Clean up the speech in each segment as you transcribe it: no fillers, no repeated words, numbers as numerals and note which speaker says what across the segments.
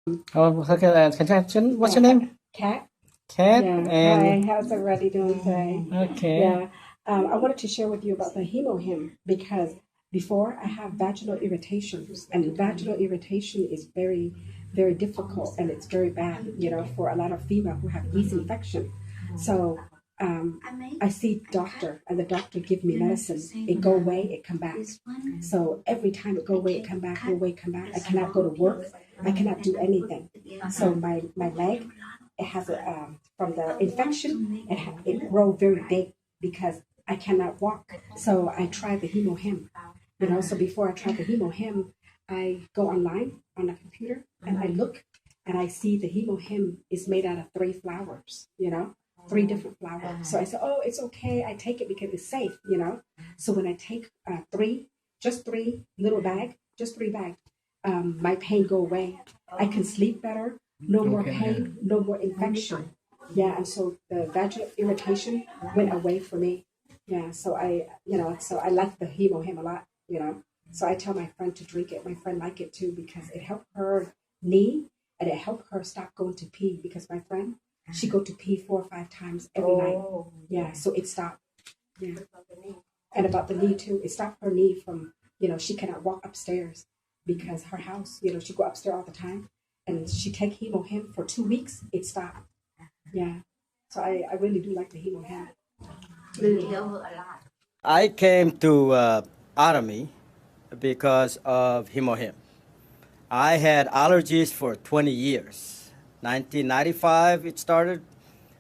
Speaker 1: Oh, okay. What's your name?
Speaker 2: Kat.
Speaker 1: Kat.
Speaker 2: Yeah.
Speaker 1: And
Speaker 2: Hi. How's everybody doing today?
Speaker 1: okay.
Speaker 2: Yeah. I wanted to share with you about the Hemohim because before I have vaginal irritations, and vaginal irritation is very, very difficult and it's very bad, for a lot of female who have yeast infection. So um, I see doctor and the doctor give me medicine. It go away, it come back. So every time it go away, it come back, go away, come back. I cannot go to work. I cannot do anything. So my leg, it has from the infection, it grow very big because I cannot walk. So I tried the Hemohim. So before I tried the Hemohim, I go online on the computer and I look and I see the Hemohim is made out of 3 flowers, 3 different flowers. So I said, oh, it's okay. I take it because it's safe. So when I take just 3 little just 3 bags, my pain go away. I can sleep better. No more pain, no more infection. Yeah, and so the vaginal irritation went away for me. Yeah, so I like the Hemohim a lot. So I tell my friend to drink it. My friend like it too because it helped her knee and it helped her stop going to pee because my friend, she go to pee 4 or 5 times every night. Yeah, so it stopped. Yeah. And about the knee too, it stopped her knee from, she cannot walk upstairs because her house, she go upstairs all the time. And she take Hemohim for 2 weeks, it stopped. Yeah. So I really do like the Hemohim.
Speaker 3: I came to Army because of Hemohim. I had allergies for 20 years. 1995 it started,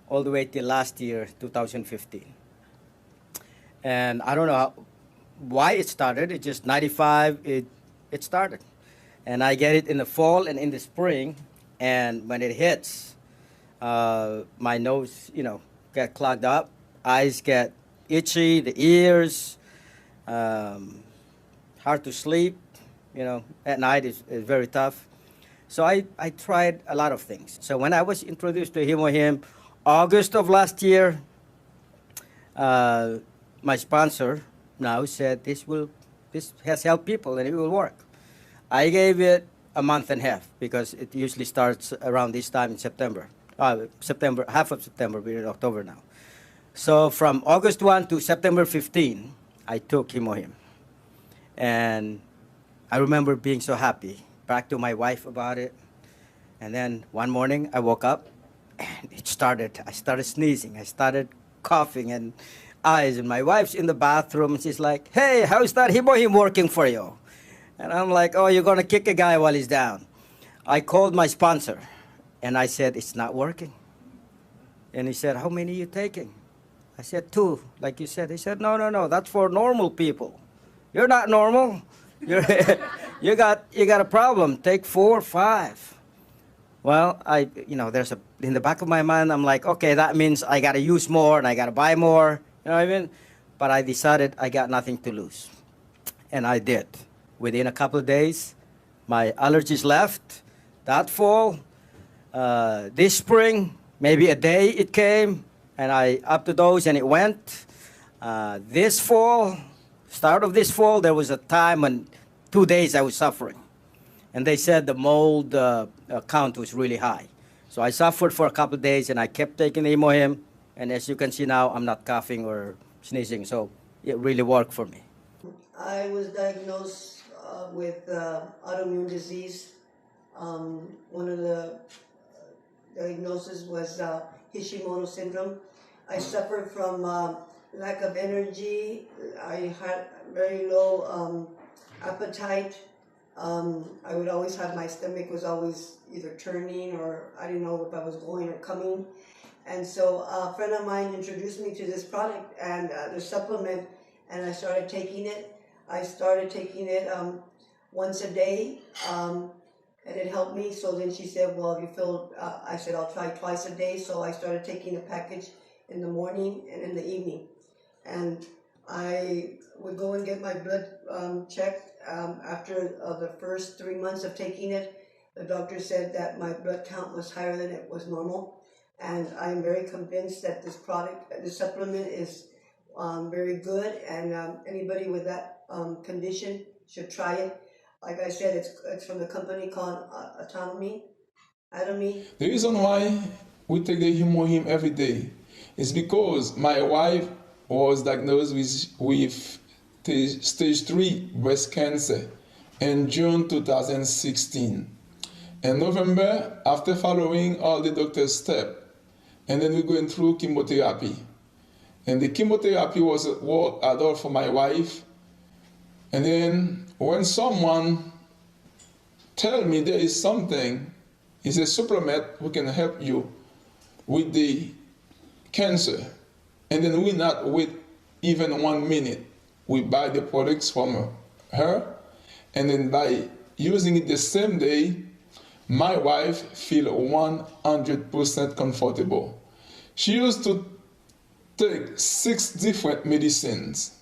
Speaker 3: all the way till last year, 2015. And I don't know why it started. It just 95 it started. And I get it in the fall and in the spring. And when it hits, my nose, get clogged up, eyes get itchy, the ears, hard to sleep, at night is very tough. So I tried a lot of things. So when I was introduced to Hemohim, August of last year, my sponsor now said this has helped people and it will work. I gave it a month and a half because it usually starts around this time in September. September, half of September, we're in October now. So from August 1 to September 15, I took Hemohim. And I remember being so happy. Back to my wife about it. And then one morning I woke up and I started sneezing. I started coughing and eyes. And my wife's in the bathroom and she's like, hey, how's that Hemohim working for you? And I'm like, oh, you're going to kick a guy while he's down. I called my sponsor and I said, it's not working. And he said, how many are you taking? I said, 2, like you said. He said, no, that's for normal people. You're not normal. You got a problem. Take 4, 5. Well, there's in the back of my mind, I'm like, okay, that means I got to use more and I got to buy more. You know what I mean? But I decided I got nothing to lose. And I did. Within a couple of days, my allergies left. That fall, this spring, maybe a day it came, and I upped the dose and it went. This fall, start of this fall, there was a time when 2 days I was suffering. And they said the mold count was really high. So I suffered for a couple of days and I kept taking the Hemohim. And as you can see now, I'm not coughing or sneezing. So it really worked for me.
Speaker 4: I was diagnosed with autoimmune disease. One of the diagnoses was Hashimoto syndrome. I suffered from lack of energy. I had very low appetite. I would always have, my stomach was always either turning or I didn't know if I was going or coming. And so a friend of mine introduced me to this product and the supplement, and I started taking it. I started taking it once a day, and it helped me. So then she said, well, if you feel, I said, I'll try twice a day. So I started taking a package in the morning and in the evening. And I would go and get my blood checked. After the first 3 months of taking it, the doctor said that my blood count was higher than it was normal. And I'm very convinced that this product, this supplement is very good, and anybody with that condition should try it. Like I said, it's from the company called Autonomy, Atomy.
Speaker 5: The reason why we take the Hemohim every day is because my wife was diagnosed with stage 3 breast cancer in June 2016. In November, after following all the doctor's steps, and then we're going through chemotherapy. And the chemotherapy was work at all for my wife. And then when someone tell me there is something, it's a supplement who can help you with the cancer, and then we not wait even 1 minute. We buy the products from her, and then by using it the same day, my wife feel 100% comfortable. She used to take 6 different medicines.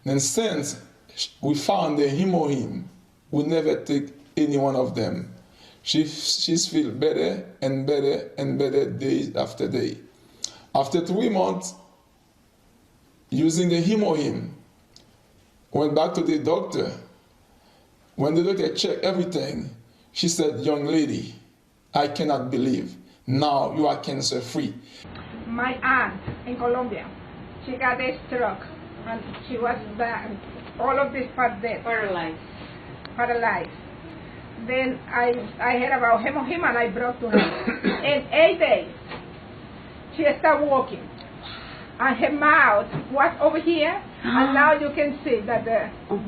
Speaker 5: Then since we found the Hemohim, we never take any one of them. She's feel better and better and better day after day. After 3 months using the Hemohim, went back to the doctor. When the doctor checked everything, she said, "Young lady, I cannot believe. Now you are cancer free."
Speaker 6: My aunt in Colombia, she got a stroke and she was all of this part dead. Paralyzed. Then I heard about Hemohim and I brought to her. In 8 days, she started walking. And her mouth was over here, and now you can see that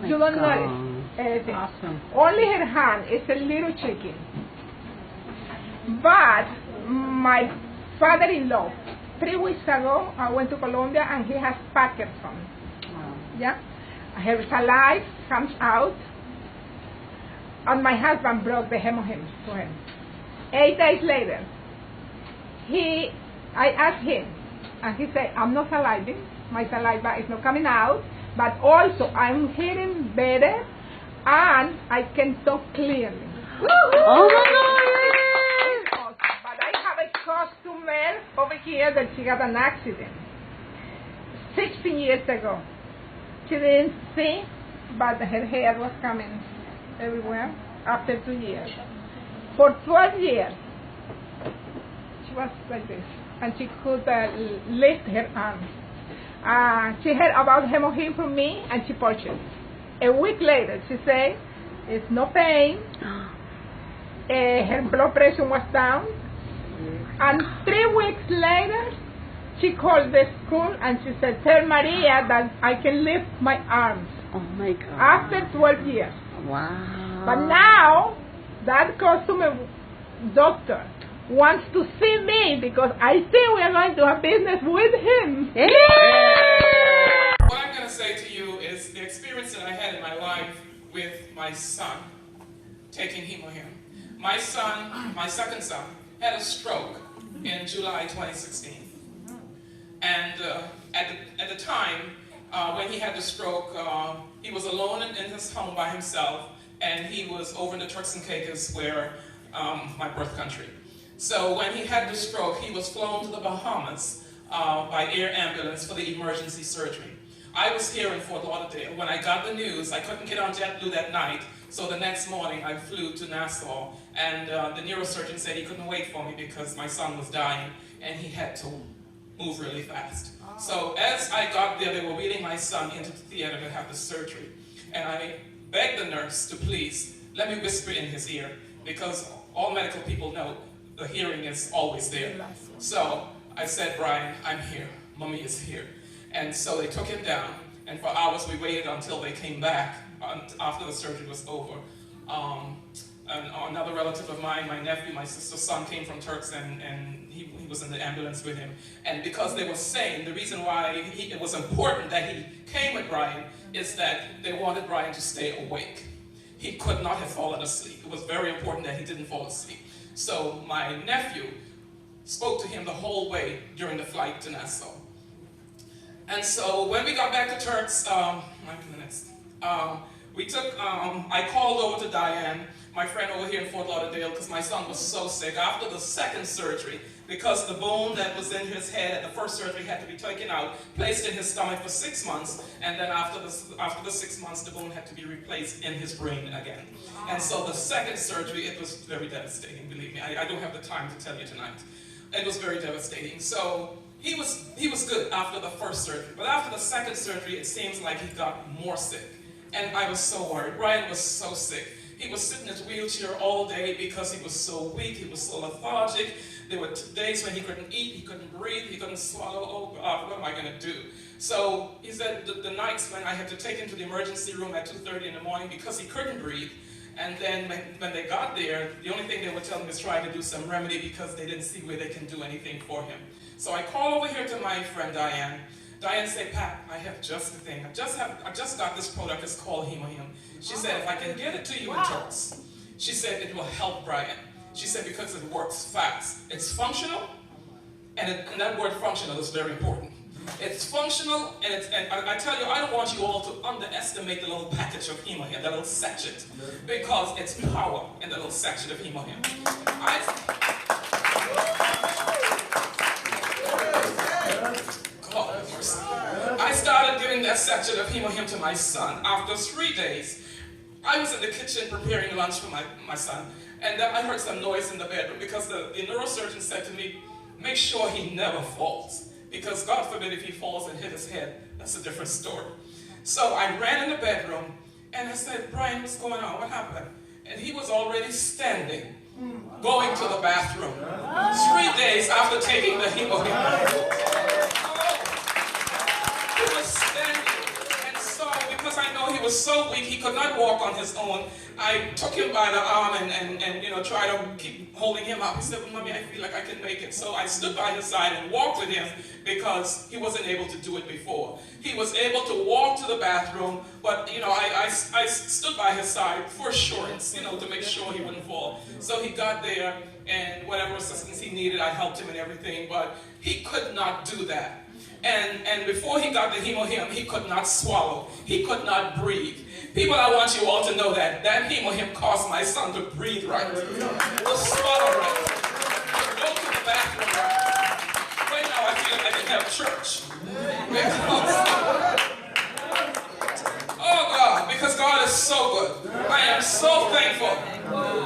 Speaker 6: you don't notice anything.
Speaker 7: Awesome.
Speaker 6: Only her hand is a little shaking. But my father-in-law, 3 weeks ago, I went to Colombia and he has Parkinson. Yeah, her saliva comes out, and my husband brought the Hemohim to him. 8 days later, I asked him, and he said, "I'm not saliving, my saliva is not coming out, but also I'm hearing better, and I can talk clearly."
Speaker 7: Oh my God!
Speaker 6: But I have a customer over here that she got an accident 16 years ago. She didn't see, but her hair was coming everywhere after 2 years. For 12 years, she was like this, and she could lift her arms. She heard about Hemohim from me, and she purchased. A week later, she said, "It's no pain." Her blood pressure was down. And 3 weeks later, she called the school and she said, "Tell Maria that I can lift my arms."
Speaker 7: Oh my God.
Speaker 6: After 12 years.
Speaker 7: Wow.
Speaker 6: But now, that customer doctor wants to see me because I think we are going to have business with him.
Speaker 7: Yeah.
Speaker 8: What I'm going to say to you is the experience that I had in my life with my son taking Hemohim. My son, my second son, had a stroke in July 2016. And at the time, when he had the stroke, he was alone in his home by himself, and he was over in the Turks and Caicos, where my birth country. So when he had the stroke, he was flown to the Bahamas by air ambulance for the emergency surgery. I was here in Fort Lauderdale. When I got the news, I couldn't get on JetBlue that night, so the next morning I flew to Nassau, and the neurosurgeon said he couldn't wait for me because my son was dying, and he had to move really fast. So as I got there, they were wheeling my son into the theater to have the surgery, and I begged the nurse to please let me whisper in his ear, because all medical people know the hearing is always there. So I said, "Brian, I'm here. Mommy is here." And so they took him down, and for hours we waited until they came back after the surgery was over. And another relative of mine, my nephew, my sister's son, came from Turks, and he was in the ambulance with him. And because they were saying the reason why it was important that he came with Brian is that they wanted Brian to stay awake. He could not have fallen asleep. It was very important that he didn't fall asleep. So my nephew spoke to him the whole way during the flight to Nassau. And so when we got back to Turks, I called over to Diane. my friend over here in Fort Lauderdale, because my son was so sick. After the second surgery, because the bone that was in his head at the first surgery had to be taken out, placed in his stomach for 6 months, and then after the 6 months, the bone had to be replaced in his brain again. And so the second surgery, it was very devastating, believe me. I don't have the time to tell you tonight. It was very devastating. So he was good after the first surgery, but after the second surgery, it seems like he got more sick. And I was so worried. Brian was so sick. He was sitting in his wheelchair all day because he was so weak, he was so lethargic. There were days when he couldn't eat, he couldn't breathe, he couldn't swallow. Oh God, what am I going to do? So he said the nights when I had to take him to the emergency room at 2:30 in the morning because he couldn't breathe. And then when they got there, the only thing they would tell him is try to do some remedy because they didn't see where they can do anything for him. So I called over here to my friend Diane. Diane said, Pat, I have just the thing. I just got this product. It's called Hemohim. She said, if I can get it to you in dose, she said it will help Brian. She said because it works fast. It's functional, and that word functional is very important. It's functional, and I tell you, I don't want you all to underestimate the little package of Hemohim, the little sachet, because it's power in the little sachet of Hemohim. I started giving that sachet of Hemohim to my son. After 3 days, I was in the kitchen preparing lunch for my son, and then I heard some noise in the bedroom because the neurosurgeon said to me, make sure he never falls, because God forbid if he falls and hit his head, that's a different story. So I ran in the bedroom, and I said, Brian, what's going on? What happened? And he was already standing, going to the bathroom, 3 days after taking the Hemohim. He was standing, and so because I know he was so weak, he could not walk on his own, I took him by the arm and you know, try to keep holding him up. He said, well, Mommy, I feel like I can make it. So I stood by his side and walked with him because he wasn't able to do it before. He was able to walk to the bathroom, but you know, I stood by his side for assurance, you know, to make sure he wouldn't fall. So he got there, and whatever assistance he needed, I helped him and everything, but he could not do that. And before he got the Hemohim, he could not swallow. He could not breathe. People, I want you all to know that Hemohim caused my son to breathe right, to swallow right, to go to the bathroom right. Right now I feel like I can have church. Oh God, because God is so good. I am so thankful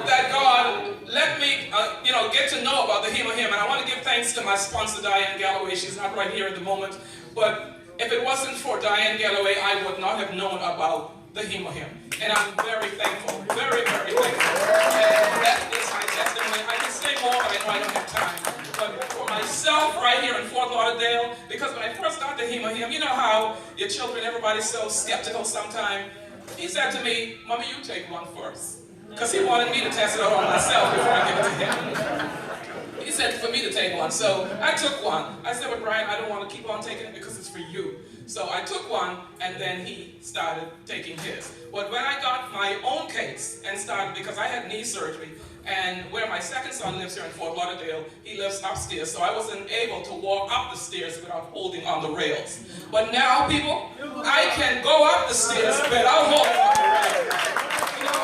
Speaker 8: that God let me you know, get to know about the Hemohim, and I want to give thanks to my sponsor Diane Galloway. She's not right here at the moment, but if it wasn't for Diane Galloway, I would not have known about the Hemohim, and I'm very thankful, very, very thankful. And that is my testimony. I can say more, but I know I don't have time. But for myself, right here in Fort Lauderdale, because when I first got the Hemohim, you know how your children, everybody's so skeptical sometimes. He said to me, Mommy, you take one first. Because he wanted me to test it out on myself before I give it to him. He said for me to take one. So I took one. I said, well, Brian, I don't want to keep on taking it because it's for you. So I took one, and then he started taking his. But when I got my own case and started, because I had knee surgery, and where my second son lives here in Fort Lauderdale, he lives upstairs, so I wasn't able to walk up the stairs without holding on the rails. But now, people, I can go up the stairs without holding on the rails. You know,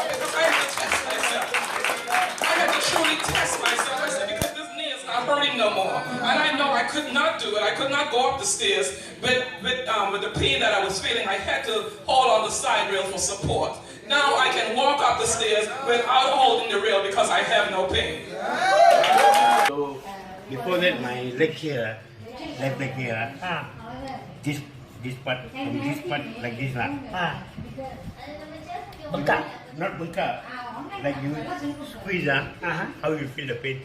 Speaker 8: because I had to test myself. I had to truly test myself. I said, because this knee is not hurting no more. And I know I could not do it. I could not go up the stairs with the pain that I was feeling. I had to hold on the side rail for support. Now I can walk up the stairs without holding the rail because I have no pain.
Speaker 9: So before that, my leg here, left leg here, this part, from this part like this lah.
Speaker 1: Bengkak.
Speaker 9: Not bengkak. Like you squeeze, how you feel the pain.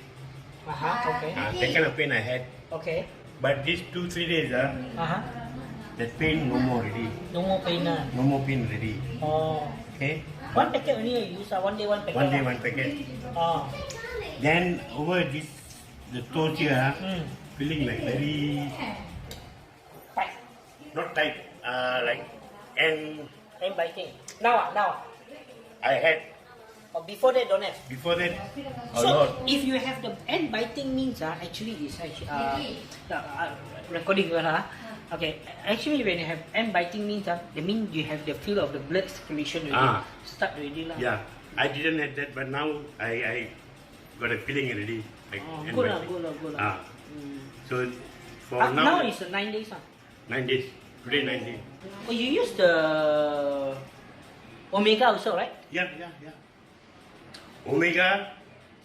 Speaker 1: Okay.
Speaker 9: That kind of pain I had.
Speaker 1: Okay.
Speaker 9: But these 2-3 days, that pain no more already.
Speaker 1: No more pain.
Speaker 9: No more pain already.
Speaker 1: Oh.
Speaker 9: Okay.
Speaker 1: One packet only you use. One day one packet.
Speaker 9: One day one packet.
Speaker 1: Oh.
Speaker 9: Then over this, the toes here, feeling like very
Speaker 1: Tight.
Speaker 9: not tight, like and
Speaker 1: Biting. Now.
Speaker 9: I had
Speaker 1: Before that don't have.
Speaker 9: before that a
Speaker 1: So
Speaker 9: lot.
Speaker 1: if you have the end biting means actually is recording Okay, actually when you have end biting means that means you have the feel of the blood circulation already. Start already lah.
Speaker 9: Yeah, I didn't have that, but now I got a feeling already. Like end
Speaker 1: Good lah,
Speaker 9: biting.
Speaker 1: good lah, good lah.
Speaker 9: So for
Speaker 1: Now it's 9 days lah.
Speaker 9: 9 days. Today 9 days.
Speaker 1: Oh, you use the Omega also, right?
Speaker 9: Yeah. Omega,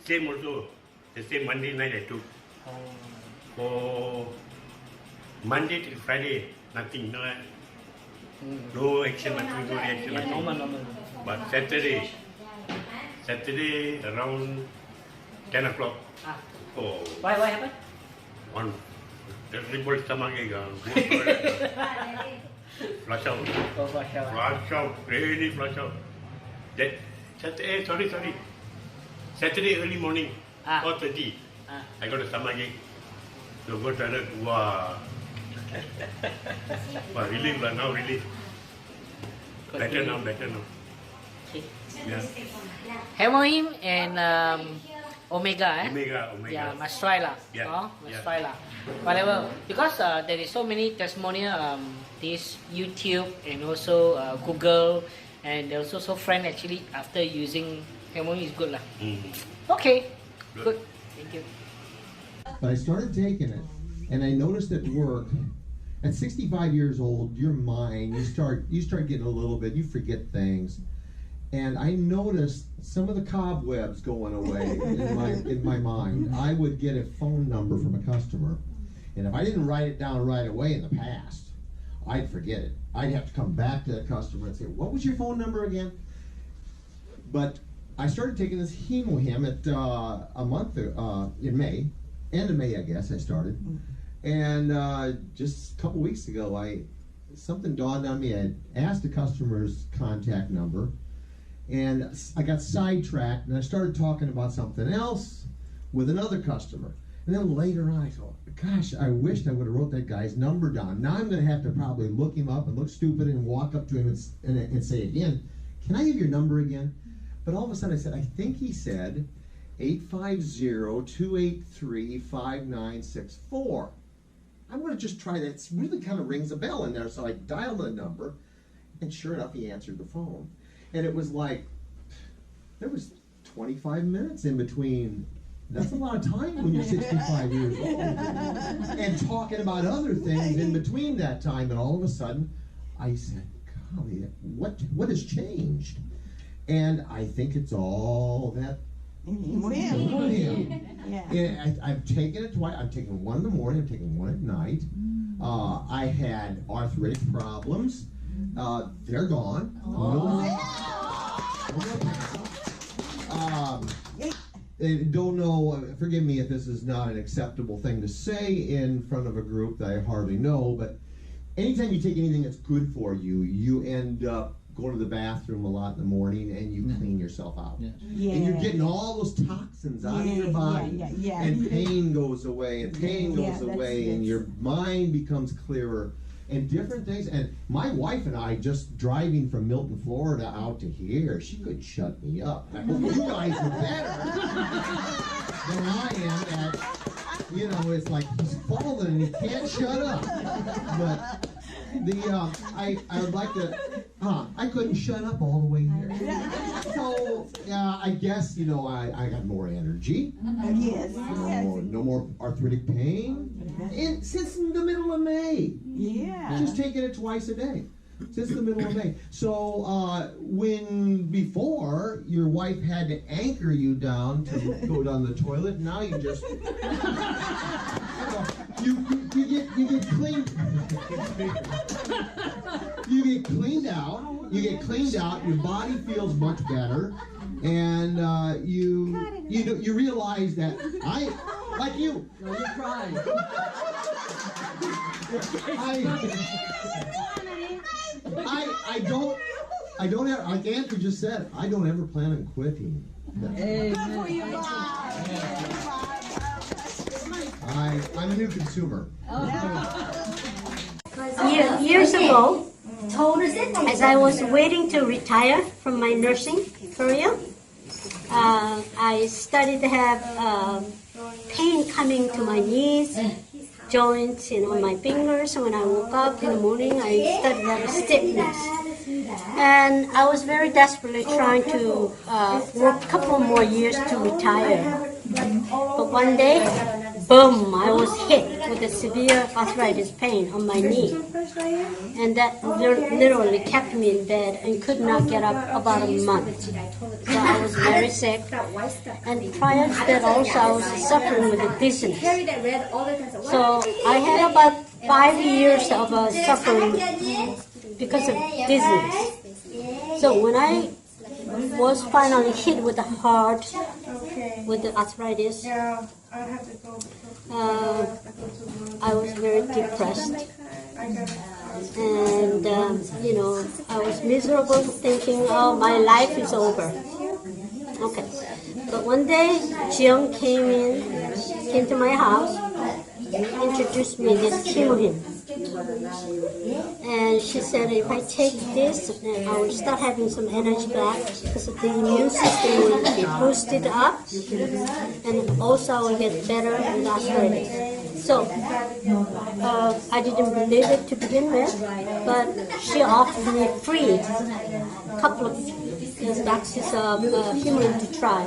Speaker 9: same also. The same Monday night I took. For Monday till Friday, nothing. No action, nothing, no reaction,
Speaker 1: Yeah,
Speaker 9: nothing.
Speaker 1: normal.
Speaker 9: But Saturday around 10 o'clock. Oh,
Speaker 1: Why happened?
Speaker 9: one terrible stomachache. Flush out.
Speaker 1: Oh, flush out.
Speaker 9: Flush out, really flush out. That Saturday, sorry. Saturday early morning, 4:30. I got a stomachache. So go toilet. Wow. Relief lah now, relief. Better now.
Speaker 1: Okay.
Speaker 9: Yeah.
Speaker 1: Hemohim and Omega, eh?
Speaker 9: Omega.
Speaker 1: Yeah, must try lah.
Speaker 9: Yeah.
Speaker 1: Must try lah. Whatever, because there is so many testimonial, this YouTube and also Google, and they're also so friend actually after using Hemohim is good lah. Okay, good. Thank you.
Speaker 10: But I started taking it, and I noticed at work, at 65 years old, your mind, you start getting a little bit, you forget things. And I noticed some of the cobwebs going away in my mind. I would get a phone number from a customer, and if I didn't write it down right away in the past, I'd forget it. I'd have to come back to the customer and say, what was your phone number again? But I started taking this Hemohim at a month in May, end of May, I guess I started. And just a couple weeks ago, something dawned on me. I asked the customer's contact number, and I got sidetracked, and I started talking about something else with another customer. And then later on, I thought, gosh, I wished I would have wrote that guy's number down. Now I'm going to have to probably look him up and look stupid and walk up to him and say again, can I have your number again? But all of a sudden I said, I think he said 850-283-5964. I'm going to just try that. It really kind of rings a bell in there. So I dialed the number, and sure enough, he answered the phone. And it was like, there was 25 minutes in between. That's a lot of time when you're 65 years old. And talking about other things in between that time. And all of a sudden, I said, golly, what has changed? And I think it's all that Hemohim. I've taken it twice. I'm taking one in the morning. I'm taking one at night. I had arthritic problems. They're gone. Don't know. Forgive me if this is not an acceptable thing to say in front of a group that I hardly know. But anytime you take anything that's good for you, you end up going to the bathroom a lot in the morning, and you clean yourself out. And you're getting all those toxins out of your body. And pain goes away, and pain goes away, and your mind becomes clearer. And different things. And my wife and I, just driving from Milton, Florida out to here, she could shut me up. I hope you guys are better than I am at, it's like he's falling and he can't shut up. But I would like to, I couldn't shut up all the way here. So, I guess, I got more energy. No more arthritic pain. And since the middle of May. Just taking it twice a day. Since the middle of May. So, when before your wife had to anchor you down to go down the toilet, now you just you get cleaned. You get cleaned out. You get cleaned out. Your body feels much better, and you realize that like you.
Speaker 7: No, you're crying.
Speaker 10: I don't ever, like Andrew just said, I don't ever plan on quitting. I'm a new consumer.
Speaker 11: Years ago, as I was waiting to retire from my nursing career, I started to have pain coming to my knees, joints, my fingers. When I woke up in the morning, I started having stiffness. And I was very desperately trying to work a couple more years to retire. But one day, boom, I was hit with a severe arthritis pain on my knee. And that literally kept me in bed and could not get up about a month. So I was very sick. And prior to that also, I was suffering with a dizziness. So I had about 5 years of suffering because of dizziness. So when I was finally hit with the heart, with the arthritis, I was very depressed. And, I was miserable thinking, oh, my life is over. Okay. But one day, Jiyoung came to my house, introduced me this Hemohim. And she said, if I take this, then I will start having some energy back because the immune system will be boosted up, and also I will get better with arthritis. So I didn't believe it to begin with, but she offered me free a couple of boxes of Hemohim to try.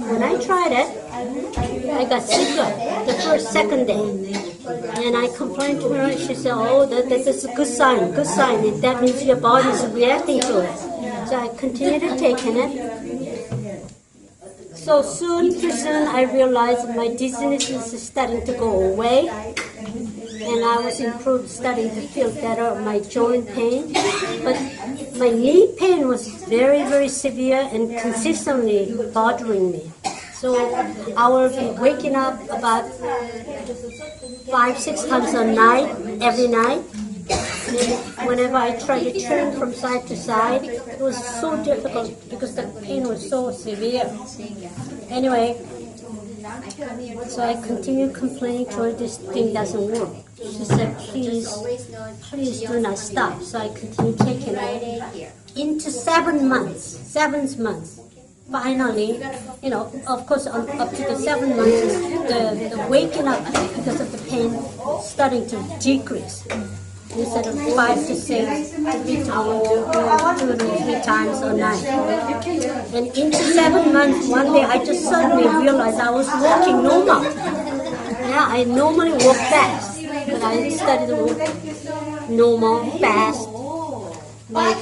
Speaker 11: When I tried it, I got sicker the second day. And I complained to her, and she said, oh, that's a good sign. That means your body is reacting to it. So I continued to take it. So pretty soon, I realized my dizziness is starting to go away. And I was starting to feel better, my joint pain. But my knee pain was very, very severe and consistently bothering me. So I will be waking up about 5-6 times a night, every night. And whenever I try to turn from side to side, it was so difficult because the pain was so severe. Anyway, so I continued complaining to her, this thing doesn't work. She said, please do not stop. So I continued taking it. Into 7 months. Finally, of course, up to the 7 months, the waking up because of the pain starting to decrease. Instead of 5 to 6, I would do it 3 times a night. And into 7 months, one day, I just suddenly realized I was walking normal. Yeah, I normally walk fast, but I started to walk normal, fast. My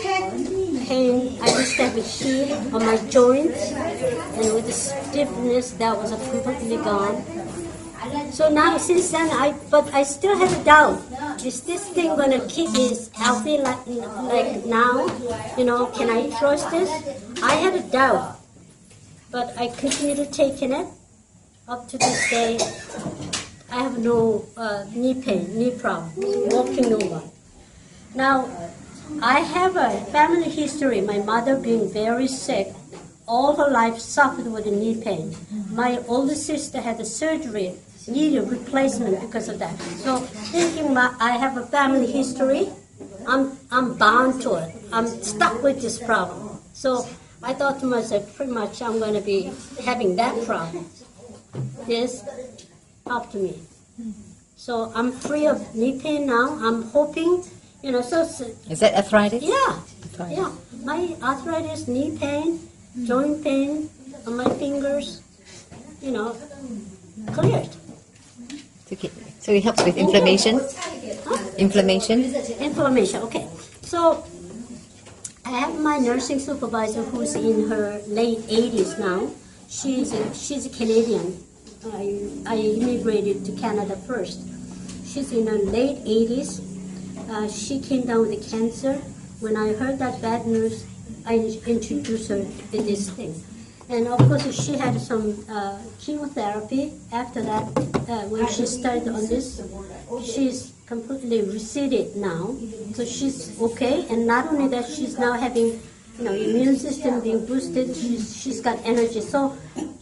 Speaker 11: pain, I used to have a heat on my joints, and with the stiffness, that was completely gone. So now, since then, but I still have a doubt. Is this thing going to keep me healthy like now? Can I trust this? I had a doubt, but I continued taking it. Up to this day, I have no knee pain, knee problem, walking normal. Now, I have a family history. My mother being very sick, all her life suffered with knee pain. My older sister had a surgery, needed replacement because of that. So thinking I have a family history, I'm bound to it. I'm stuck with this problem. So I thought to myself, pretty much I'm going to be having that problem. This helped me. So I'm free of knee pain now. I'm hoping.
Speaker 12: Is that arthritis?
Speaker 11: Yeah. Yeah. My arthritis, knee pain, joint pain on my fingers, cleared.
Speaker 12: So it helps with inflammation?
Speaker 11: Huh?
Speaker 12: Inflammation, okay.
Speaker 11: So I have my nursing supervisor who's in her late 80s now. She's a Canadian. I immigrated to Canada first. She's in her late 80s. She came down with cancer. When I heard that bad news, I introduced her to this thing. And of course, she had some chemotherapy. After that, when she started on this, she's completely receded now. So she's okay. And not only that, she's now having, immune system being boosted. She's got energy. So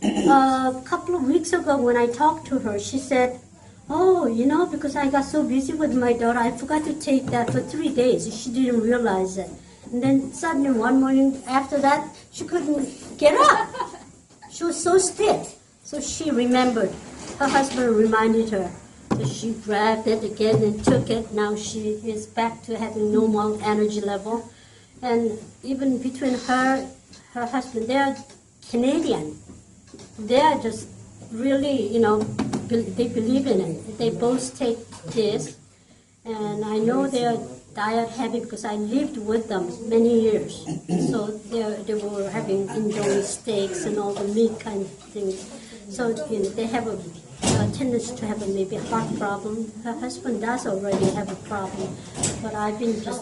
Speaker 11: a couple of weeks ago, when I talked to her, she said, oh, because I got so busy with my daughter, I forgot to take that for 3 days. She didn't realize it. And then suddenly one morning after that, she couldn't get up. She was so stiff. So she remembered. Her husband reminded her, So she grabbed it again and took it. Now she is back to having normal energy level. And even between her husband, they are Canadian. They are just really, they believe in it. They both take this. And I know they're diet heavy because I lived with them many years. So they were enjoying steaks and all the meat kind of things. So they have a tendency to have maybe a heart problem. Her husband does already have a problem, but I've been just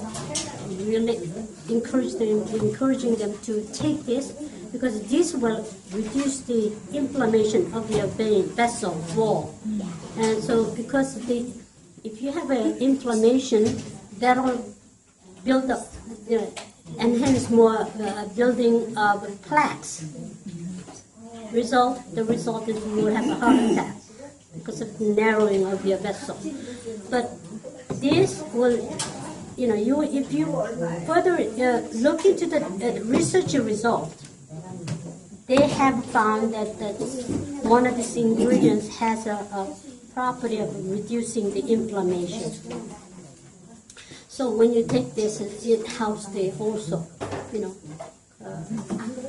Speaker 11: really encouraging them to take this because this will reduce the inflammation of your vein vessel wall. And so because if you have an inflammation, that'll build up, and hence more building of plaques. The result is you will have a heart attack because of the narrowing of your vessel. But this will, if you further look into the research result, they have found that one of these ingredients has a property of reducing the inflammation. So when you take this, it helps also,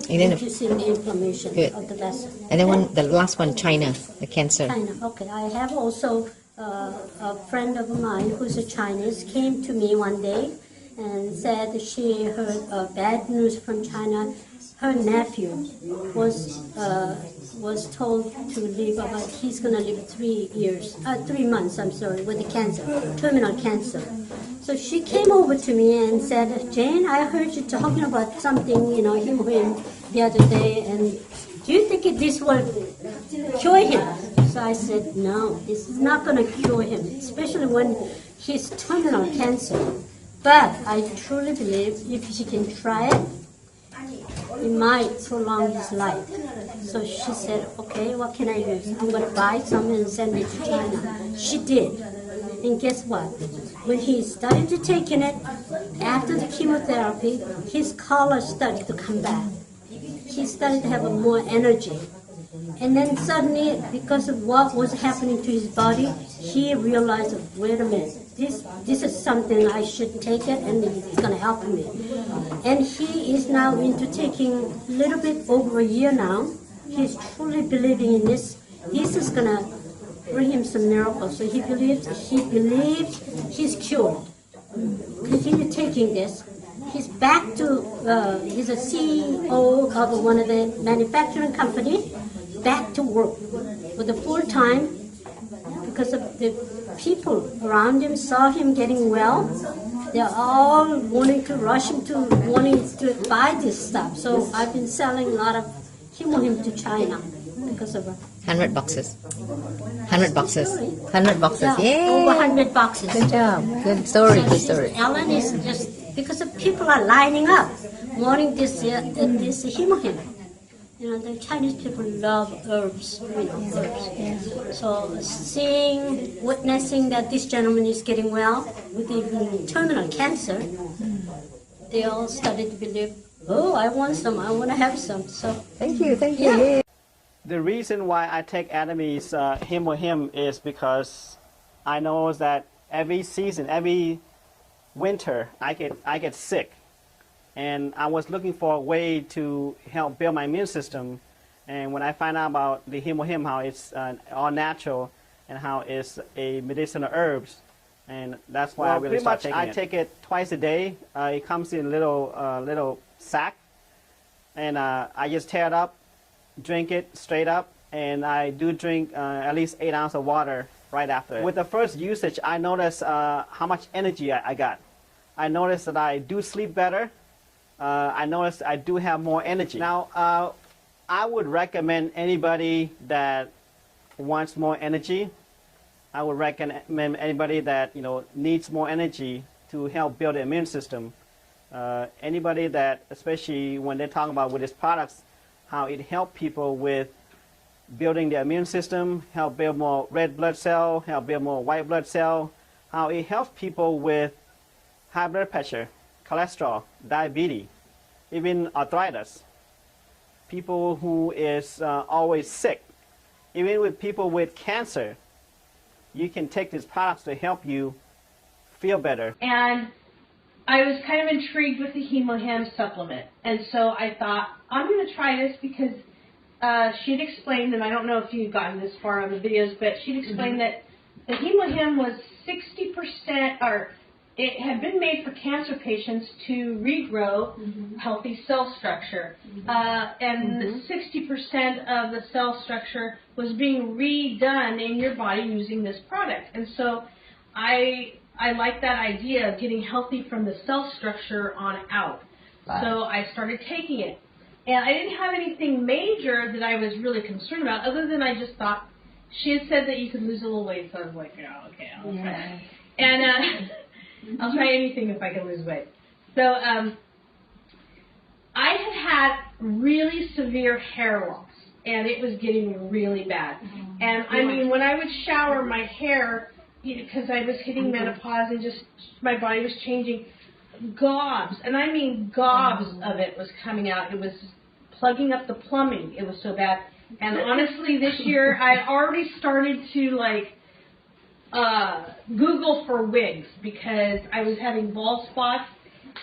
Speaker 11: reducing the inflammation of the vessel.
Speaker 12: And then the last one, China, the cancer.
Speaker 11: China, okay. I have also a friend of mine who's a Chinese came to me one day and said she heard bad news from China. Her nephew was told to live he's going to live 3 months, with the cancer, terminal cancer. So she came over to me and said, Jane, I heard you talking about something, Hemohim the other day, and do you think this will cure him? So I said, no, this is not going to cure him, especially when he's terminal cancer. But I truly believe if she can try it, it might prolong his life. So she said, okay, what can I use? I'm going to buy some and send it to China. She did. And guess what? When he started to take it, after the chemotherapy, his color started to come back. He started to have more energy. And then suddenly, because of what was happening to his body, he realized, wait a minute, this is something I should take it and it's going to help me. And he is now into taking a little bit over a year now. He's truly believing in this. This is going to bring him some miracles. So he believes he's cured. Continue taking this. He's back to, he's a CEO of one of the manufacturing company, back to work with a full time because of the people around him saw him getting well. They're all wanting to rush him to buy this stuff. So I've been selling a lot of Hemohim to China because of
Speaker 12: 100 boxes. 100 boxes. 100 boxes.
Speaker 11: Yeah,
Speaker 12: Yay!
Speaker 11: over 100 boxes.
Speaker 12: Good job. Good story.
Speaker 11: So
Speaker 12: Good story.
Speaker 11: Ellen is just because of people are lining up wanting this Hemohim. The Chinese people love herbs, herbs. So witnessing that this gentleman is getting well with even terminal cancer, they all started to believe, oh, I want some, I want to have some. So
Speaker 12: thank you.
Speaker 11: Yeah.
Speaker 13: The reason why I take Adam's Hemohim is because I know that every season, every winter, I get sick. And I was looking for a way to help build my immune system. And when I find out about the Hemohim, how it's all natural and how it's a medicinal herbs, and that's why I really start taking it. I take it twice a day. It comes in a little sack, and I just tear it up, drink it straight up, and I do drink at least 8 ounces of water right after. With the first usage, I noticed how much energy I got. I noticed that I do sleep better. I noticed I do have more energy. Now, I would recommend anybody that wants more energy. I would recommend anybody that needs more energy to help build the immune system. Anybody that, especially when they're talking about with these products, how it helps people with building the immune system, help build more red blood cell, help build more white blood cell, how it helps people with high blood pressure, cholesterol, diabetes, even arthritis, people who is always sick, even with people with cancer. you can take these products to help you feel better.
Speaker 14: And I was kind of intrigued with the Hemohim supplement. And so I thought, I'm going to try this because she'd explained, and I don't know if you've gotten this far on the videos, but she'd explained that the Hemohim was 60%, or it had been made for cancer patients to regrow healthy cell structure. And 60% of the cell structure was being redone in your body using this product. And so I like that idea of getting healthy from the cell structure on out. Wow. So I started taking it. And I didn't have anything major that I was really concerned about, other than I just thought, she had said that you could lose a little weight, so I was like, yeah, okay, I'll try. And I'll try anything if I can lose weight. So I had really severe hair loss, and it was getting really bad. And I mean, when I would shower, my hair, because I was hitting menopause and just my body was changing, gobs, and I mean gobs of it was coming out. It was plugging up the plumbing. It was so bad. And honestly, this year I already started to Google for wigs because I was having bald spots,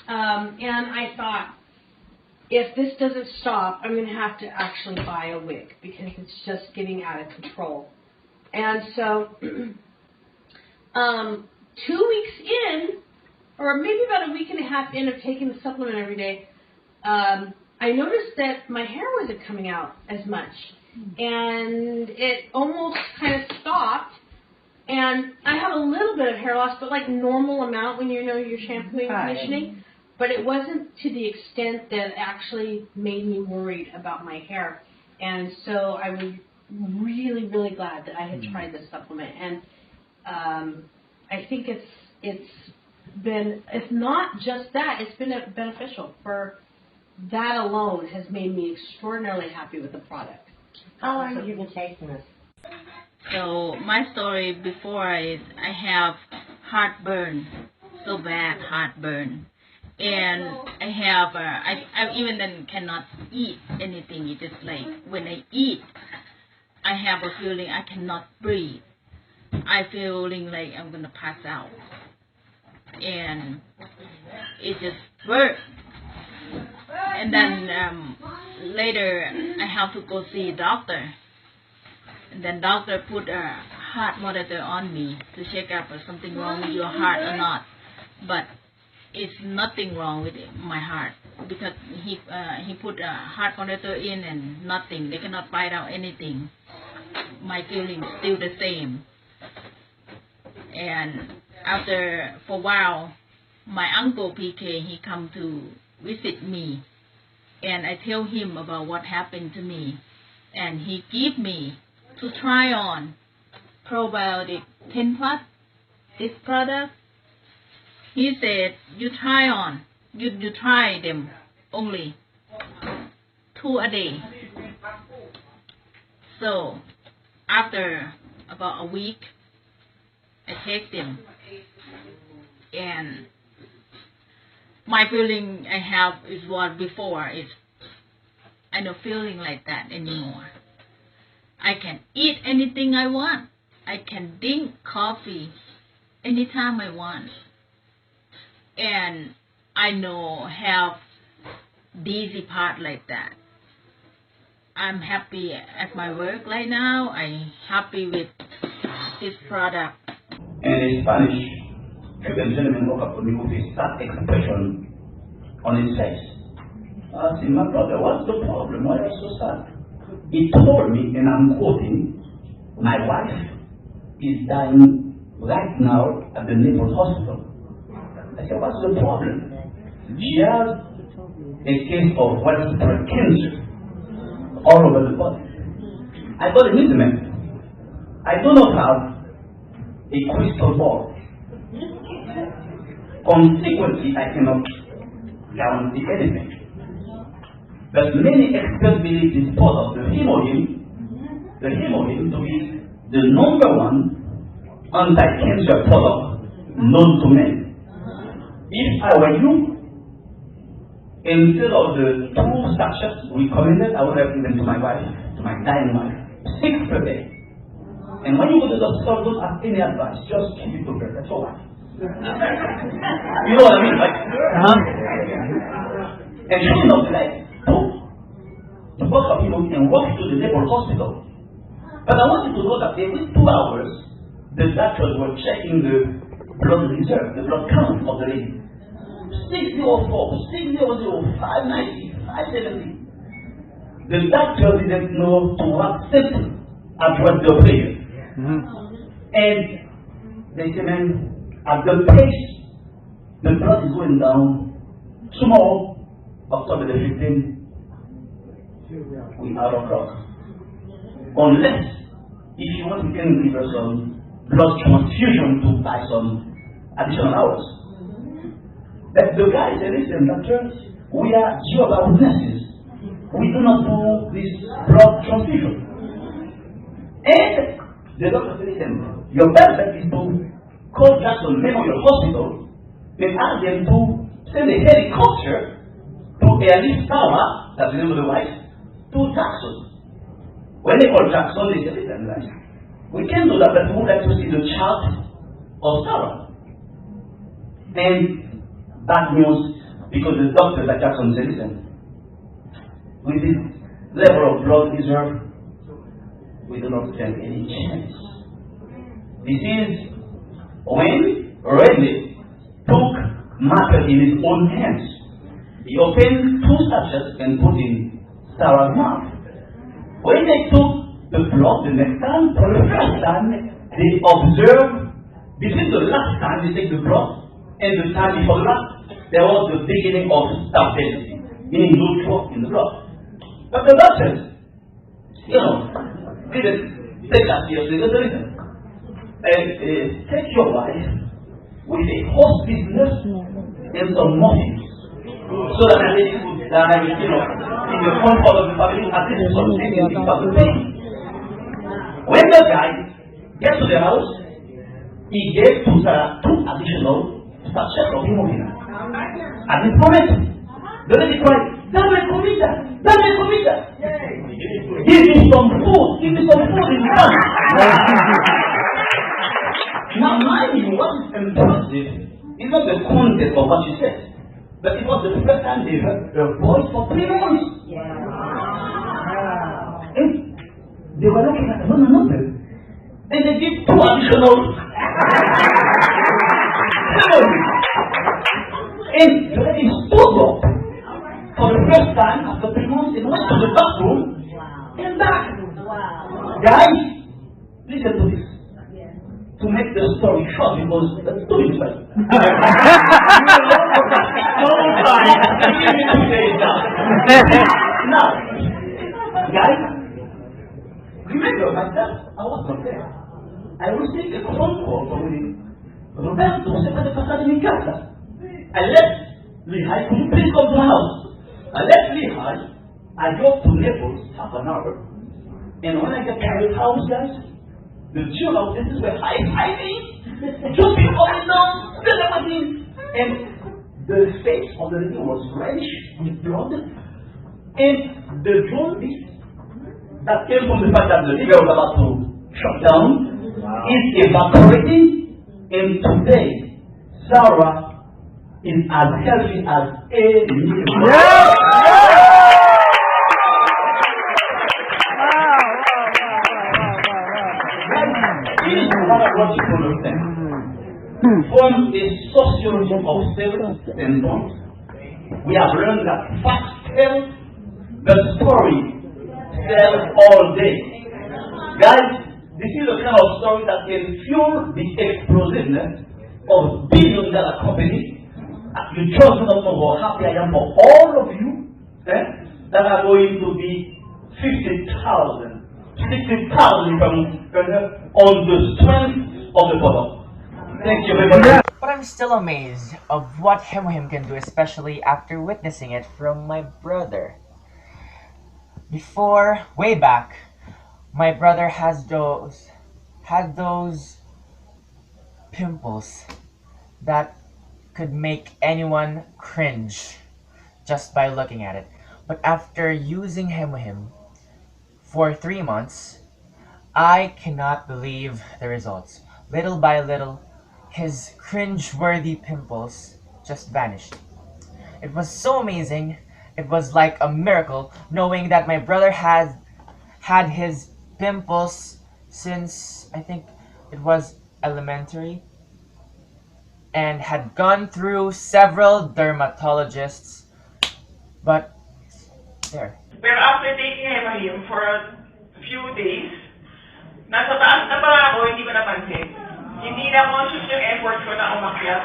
Speaker 14: and I thought, if this doesn't stop, I'm going to have to actually buy a wig because it's just getting out of control. And so 2 weeks in, or maybe about a week and a half in of taking the supplement every day, I noticed that my hair wasn't coming out as much. And it almost kind of stopped. And I have a little bit of hair loss, but like normal amount when you know you're shampooing and conditioning. But it wasn't to the extent that it actually made me worried about my hair. And so I was really, really glad that I had tried this supplement. And I think it's been, if not just that, it's been beneficial. For that alone has made me extraordinarily happy with the product.
Speaker 15: How long have you been taking this?
Speaker 16: So my story before is I have heartburn, so bad heartburn, and I have I even then cannot eat anything. It is like when I eat, I have a feeling I cannot breathe. I feeling like I'm gonna pass out, and it just hurt. And then later I have to go see a doctor. And then doctor put a heart monitor on me to check up if something wrong with your heart or not. But it's nothing wrong with my heart because he put a heart monitor in and nothing. They cannot find out anything. My feeling is still the same. And after for a while, my uncle PK, he come to visit me, and I tell him about what happened to me, and he give me to try on probiotic 10 plus, this product. He said, you try on, you try them only 2 a day. So after about a week, I take them, and my feeling I have is what before is I don't feeling like that anymore. I can eat anything I want. I can drink coffee anytime I want. And I know have dizzy part like that. I'm happy at my work right now. I'm happy with this product.
Speaker 17: And in Spanish, the gentleman woke up to me with a sad expression on his face. I said, my brother, what's the problem? Why are you so sad? He told me, and I'm quoting, my wife is dying right now at the Naples hospital. I said, what's the problem? She has a case of widespread cancer all over the body. I got an instrument. I do not have a crystal ball. Consequently, I cannot guarantee anything. But many experts believe this product, the Hemohim, to be the #1 anti-cancer product known to men. If I were you, instead of the 2 sachets recommended, I would have given to my wife, to my dying wife, 6 per day. And when you go to the hospital, don't ask any advice. Just keep it to bed. That's all right. You know what I mean, right? And sure enough, like, the book of people can walk to the neighborhood hospital. But I want you to know that every 2 hours, the doctors were checking the blood reserve, the blood count of the lady. 604, 600, 590, 570. The doctor didn't know to what symptom address the prayer. And they said, man, at the pace the blood is going down, tomorrow, October the 15th, we are out of luck. Unless, if you want, we can give her some blood transfusion to buy some additional hours. But the guy said, listen, doctor, we are Jehovah's Witnesses. We do not do this blood transfusion. And the doctor said, listen, your best bet is to call Jackson Memorial Hospital and ask them to send a helicopter to Alice Tower, that's the name of the wife, to Jackson. When they called Jackson, they said, listen, guys, we can do that, but we would like to see the chart of Sarah. And bad news, because the doctors at Jackson said, listen, with this level of blood reserve, we do not stand any chance. This is when Redley took matter in his own hands. He opened 2 sachets and put in Sarah's mouth. When they took the blood the next time, for the first time, they observed between the last time they take the blood and the time before the last, there was the beginning of stability, meaning no drop in the blood. But the doctors, didn't take that seriously. Listen, take your wife with a hospice nurse and some muffins, so that at least in the comfort of the family, at least something in the pain. When the guy gets to the house, he gave to Sarah 2 additional sachets of hemohim. At this moment, the lady cried, Dame comida! Dame comida! Give me some food! Give me some food in front! Now, mind you, what is impressive is not the content of what she said, but it was the first time they heard her voice for 3 months. And they were looking at one another, and they did 2 additional and the lady stood up for the first time after 3 months and went to the bathroom and back. Guys, listen to this. To make the story short, because that's too interesting. Now, guys, remember myself, I was not there. I received a phone call from Roberto, secretary passare in casa. I left Lehigh, could you please come to the house? I left Lehigh, I drove to Naples, half an hour, and when I get to the house, guys, the children of this were high-fiving, jumping up and down, celebrating, and the face of the lady was reddish with blood, and the jaundice that came from the fact that the liver was about to shut down is evaporating, and today, Sarah is as healthy as a newborn. From a sociology of sales standpoint, we have learned that facts tell, the story sells all day. Guys, this is the kind of story that can fuel the explosiveness of billion-dollar companies. You just do not know how happy I am for all of you that are going to be 50,000, 60,000 on the strength of the product. Thank you very much.
Speaker 18: But I'm still amazed of what Hemohim can do, especially after witnessing it from my brother. Before, way back, my brother had those pimples that could make anyone cringe just by looking at it. But after using Hemohim for 3 months, I cannot believe the results. Little by little, his cringe-worthy pimples just vanished. It was so amazing. It was like a miracle knowing that my brother had his pimples since I think it was elementary and had gone through several dermatologists. But there.
Speaker 19: Pero after taking Hemohim for a few days, nasa taas na pala ako, hindi ko napansin. Hindi na conscious yung effort ko na umakyat.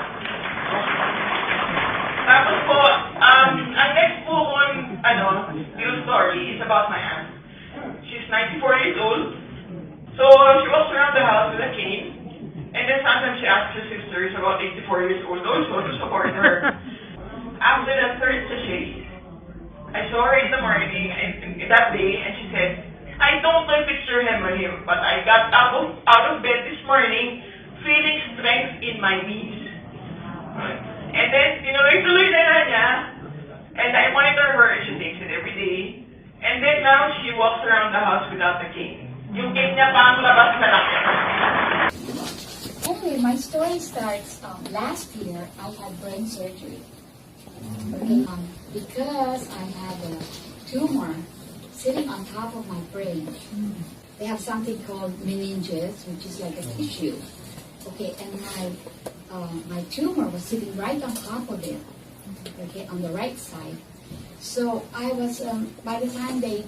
Speaker 19: Tapos po, ang next po kong, real story is about my aunt. She's 94 years old. So, she walks around the house with a cane. And then sometimes she asks her sisters, about 84 years old, also to support her. After the third sachet, I saw her in the morning, that day, and she said, I don't know if it's your Hemohim, but I got out of bed this morning feeling strength in my knees. And then, tuloy-tuloy na niya, and I monitor her, and she takes it every day. And then now, she walks around the house without the cane. Yung cane niya pang labas na lang.
Speaker 20: Anyway, my story starts last year. I had brain surgery. Okay, because I had a tumor sitting on top of my brain. They have something called meninges, which is like a tissue. Okay, and my tumor was sitting right on top of it. Okay, on the right side. So I was, by the time they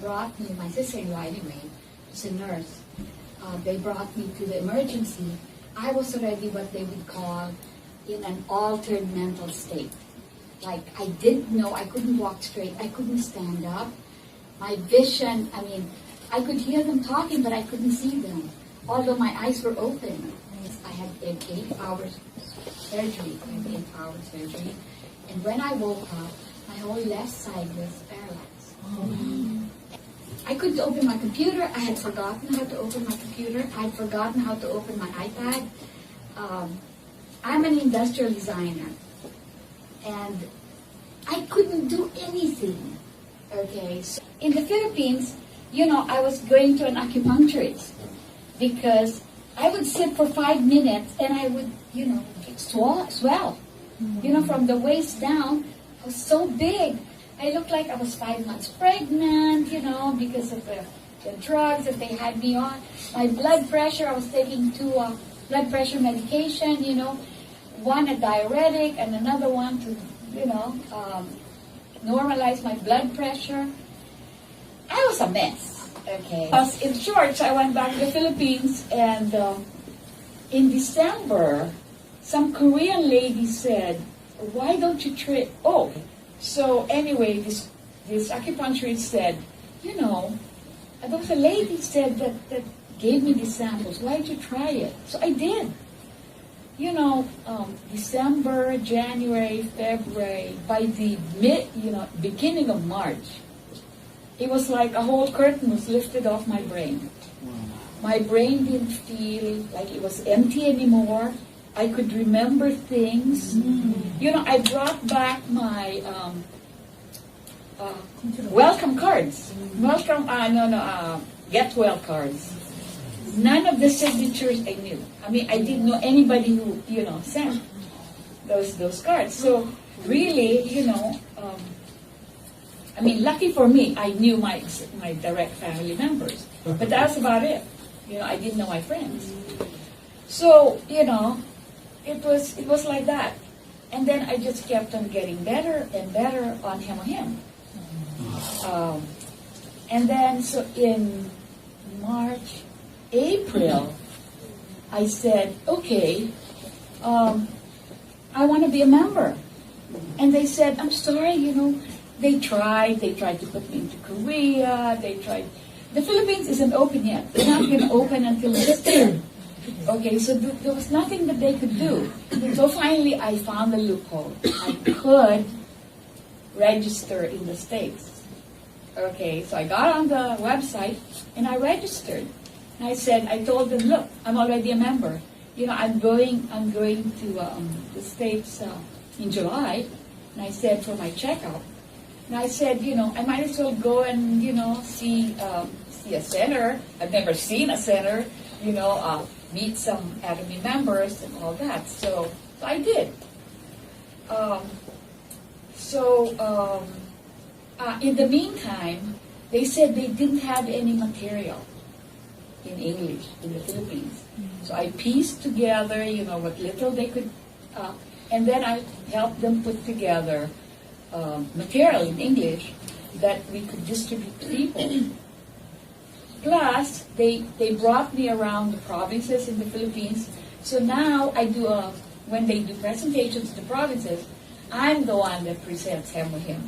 Speaker 20: brought me, my sister-in-law anyway, who's a nurse, they brought me to the emergency. I was already what they would call in an altered mental state. Like, I didn't know, I couldn't walk straight, I couldn't stand up. My vision, I could hear them talking, but I couldn't see them, although my eyes were open. I had 8 hours surgery, and when I woke up, my whole left side was paralyzed. I couldn't open my computer. I had forgotten how to open my computer. I had forgotten how to open my iPad. I'm an industrial designer, and I couldn't do anything. Okay, so in the Philippines, I was going to an acupuncturist because I would sit for 5 minutes and I would, swell. From the waist down, I was so big. I looked like I was 5 months pregnant, because of the drugs that they had me on. My blood pressure, I was taking 2 blood pressure medication, one a diuretic and another one to, normalize my blood pressure. I was a mess, okay. In short, I went back to the Philippines, and in December, some Korean lady said, why don't you try, so anyway, this acupuncturist said, there was a lady said that gave me these samples. Why did you try it? So I did. December, January, February, by the beginning of March, it was like a whole curtain was lifted off my brain. My brain didn't feel like it was empty anymore. I could remember things. I brought back my welcome cards. Get well cards. None of the signatures I knew. I didn't know anybody who, sent those cards. So really, lucky for me, I knew my direct family members. But that's about it. I didn't know my friends. So, it was like that. And then I just kept on getting better and better on Hemohim. And then, so in March, April, I said, okay, I want to be a member. And they said, I'm sorry, they tried to put me into Korea, the Philippines isn't open yet. They're not going to open until next year. Okay, so there was nothing that they could do. So finally, I found a loophole. I could register in the States. Okay, so I got on the website and I registered. And I told them, look, I'm already a member. I'm going to the States in July. And I said, for my checkup. And I said, I might as well go and, see
Speaker 21: see a center. I've never seen a center, meet some Academy members and all that. So I did. In the meantime, they said they didn't have any material in English in the Philippines. So I pieced together, what little they could, and then I helped them put together material in English that we could distribute to people. Plus, they brought me around the provinces in the Philippines. So now I do when they do presentations to the provinces, I'm the one that presents Hemohim.